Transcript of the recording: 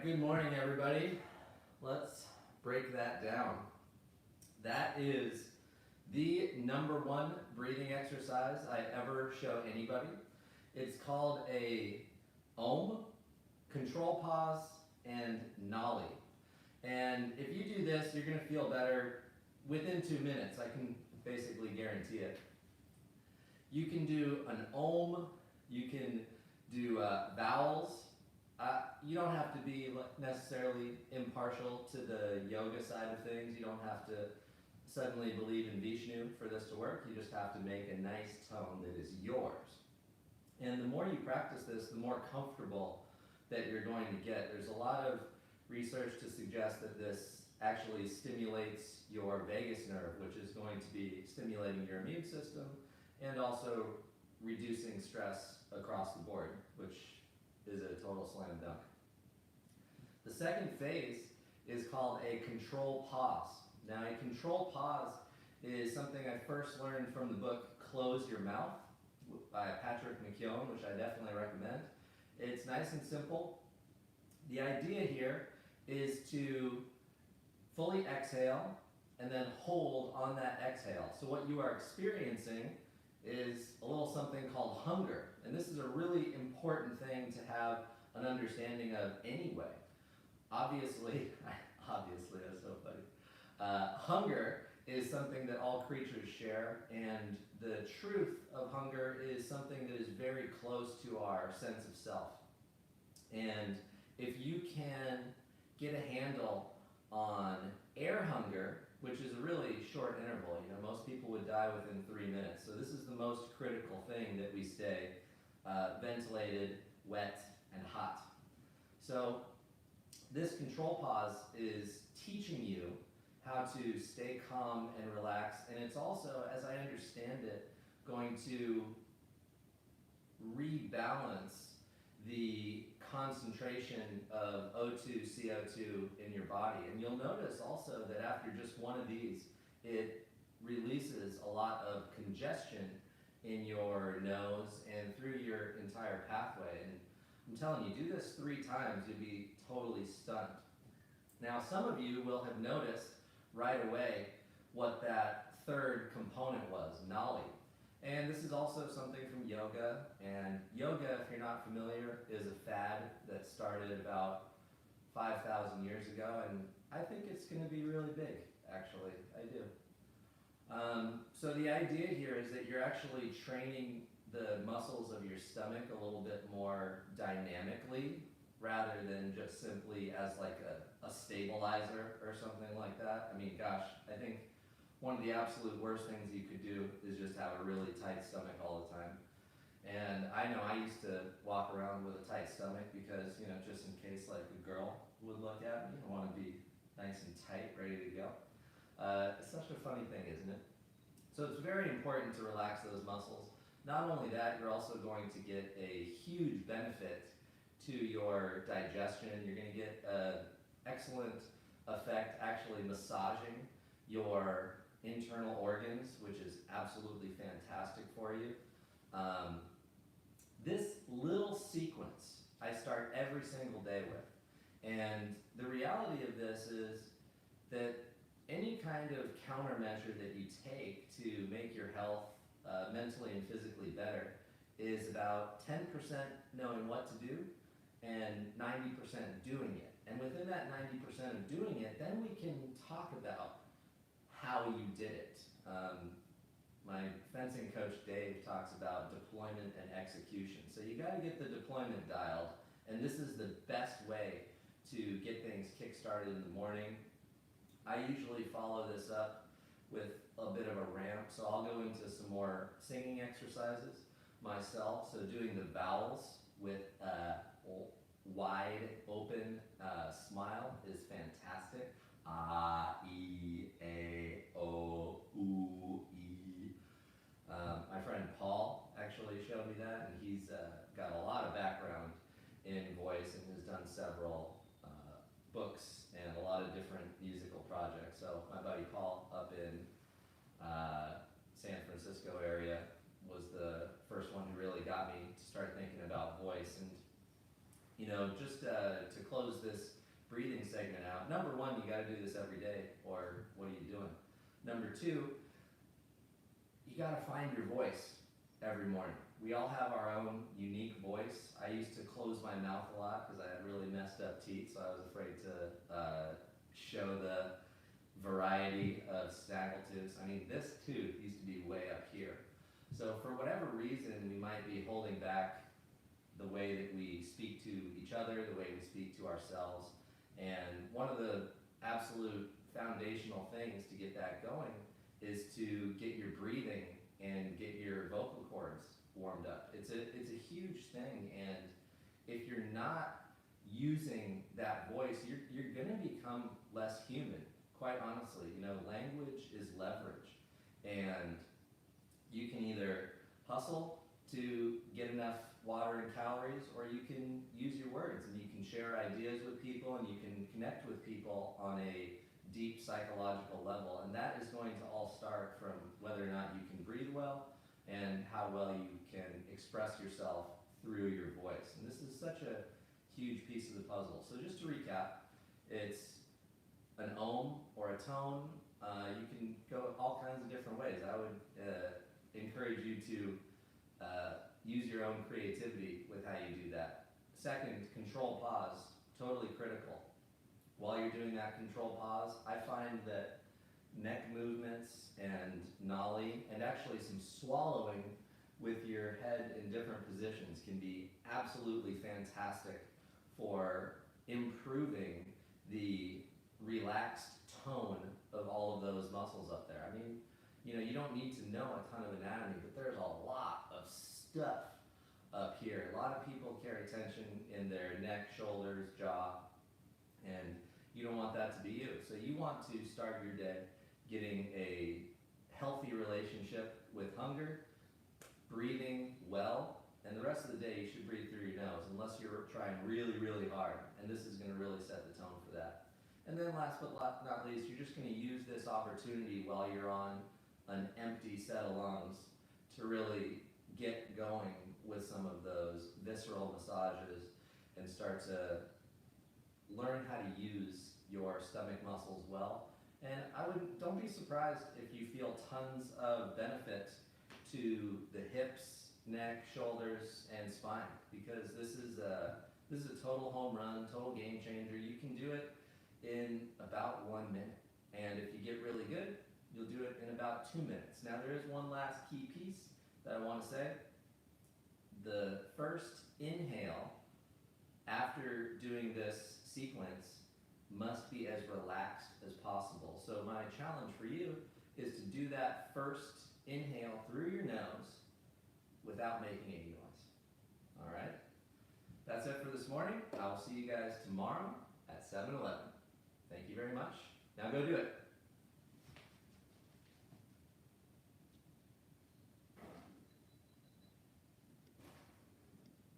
Good morning, everybody. Let's break that down. That is the number one breathing exercise I ever show anybody. It's called a Om, control pause, and Nollie. And if you do this, you're going to feel better within 2 minutes. I can basically guarantee it. You can do an Om, you can do vowels. You don't have to be necessarily impartial to the yoga side of things. You don't have to suddenly believe in Vishnu for this to work. You just have to make a nice tone that is yours. And the more you practice this, the more comfortable that you're going to get. There's a lot of research to suggest that this actually stimulates your vagus nerve, which is going to be stimulating your immune system and also reducing stress across the board, which is a total slam dunk. The second phase is called a control pause. Now, a control pause is something I first learned from the book Close Your Mouth by Patrick McKeown, which I definitely recommend. It's nice and simple. The idea here is to fully exhale and then hold on that exhale. So what you are experiencing is a little something called hunger. And this is a really important thing to have an understanding of anyway. Obviously, that's so funny. Hunger is something that all creatures share, and the truth of hunger is something that is very close to our sense of self. And if you can get a handle on air hunger, which is a really short interval, most people would die within 3 minutes. So this is the most critical thing, that we stay ventilated, wet, and hot. So this control pause is teaching you how to stay calm and relaxed, and it's also, as I understand it, going to rebalance the concentration of O2, CO2 in your body. And you'll notice also that after just one of these, it releases a lot of congestion in your nose and through your entire pathway. And I'm telling you, do this 3 times, you'll be totally stunned. Now, some of you will have noticed right away what that third component was, Nollie. And this is also something from yoga. And yoga, if you're not familiar, is a fad that started about 5,000 years ago. And I think it's going to be really big, actually. I do. So the idea here is that you're actually training the muscles of your stomach a little bit more dynamically, rather than just simply as like a stabilizer or something like that. I mean, gosh, I think one of the absolute worst things you could do is just have a really tight stomach all the time. And I know I used to walk around with a tight stomach because, just in case like a girl would look at me, I want to be nice and tight, ready to go. It's such a funny thing, isn't it? So it's very important to relax those muscles. Not only that, you're also going to get a huge benefit to your digestion. You're going to get an excellent effect actually massaging your internal organs, which is absolutely fantastic for you. This little sequence I start every single day with. And the reality of this is that any kind of countermeasure that you take to make your health mentally and physically better is about 10% knowing what to do and 90% doing it. And within that 90% of doing it, then we can talk about how you did it. My fencing coach Dave talks about deployment and execution. So you got to get the deployment dialed, and this is the best way to get things kick-started in the morning. I usually follow this up with a bit of a ramp, so I'll go into some more singing exercises myself. So doing the vowels with a wide open smile is fantastic. A, E, A, O, U, E. My friend Paul actually showed me that, and he's got a lot of background in voice and has done several books and a lot of different musical projects. So my buddy Paul up in San Francisco area was the first one who really got me to start thinking about voice. And just to close this breathing segment out. Number one, you got to do this every day, or what are you doing? Number two, you got to find your voice every morning. We all have our own unique voice. I used to close my mouth a lot because I had really messed up teeth, so I was afraid to show the variety of snaggletooths. I mean, this tooth used to be way up here. So for whatever reason, we might be holding back the way that we speak to each other, the way we speak to ourselves. And one of the absolute foundational things to get that going is to get your breathing and get your vocal cords warmed up. It's a huge thing, and if you're not using that voice, you're gonna become less human, quite honestly. You know, language is leverage, and you can either hustle to get enough water and calories, or you can use your words and you can share ideas with people and you can connect with people on a deep psychological level. And that is going to all start from whether or not you can breathe well and how well you can express yourself through your voice. And this is such a huge piece of the puzzle. So just to recap, it's an ohm or a tone. You can go all kinds of different ways. I would encourage you to use your own creativity with how you do that. Second, control pause, totally critical. While you're doing that control pause, I find that neck movements and nollie, and actually some swallowing with your head in different positions can be absolutely fantastic for improving the relaxed tone of all of those muscles up there. I mean, you know, you don't need to know a ton of anatomy, but there's a lot of stuff up here. A lot of people carry tension in their neck, shoulders, jaw, and you don't want that to be you. So you want to start your day getting a healthy relationship with hunger, breathing well, and the rest of the day you should breathe through your nose unless you're trying really, really hard. And this is gonna really set the tone for that. And then last but not least, you're just gonna use this opportunity while you're on an empty set of lungs to really get going with some of those visceral massages and start to learn how to use your stomach muscles well. And don't be surprised if you feel tons of benefit to the hips, neck, shoulders, and spine, because this is a total home run, total game changer. You can do it in about 1 minute. And if you get really good, you'll do it in about 2 minutes. Now there is one last key piece that I want to say. The first inhale after doing this sequence must be as relaxed as possible. So my challenge for you is to do that first inhale through your nose without making any noise. All right? That's it for this morning. I will see you guys tomorrow at 7-Eleven. Thank you very much. Now go do it.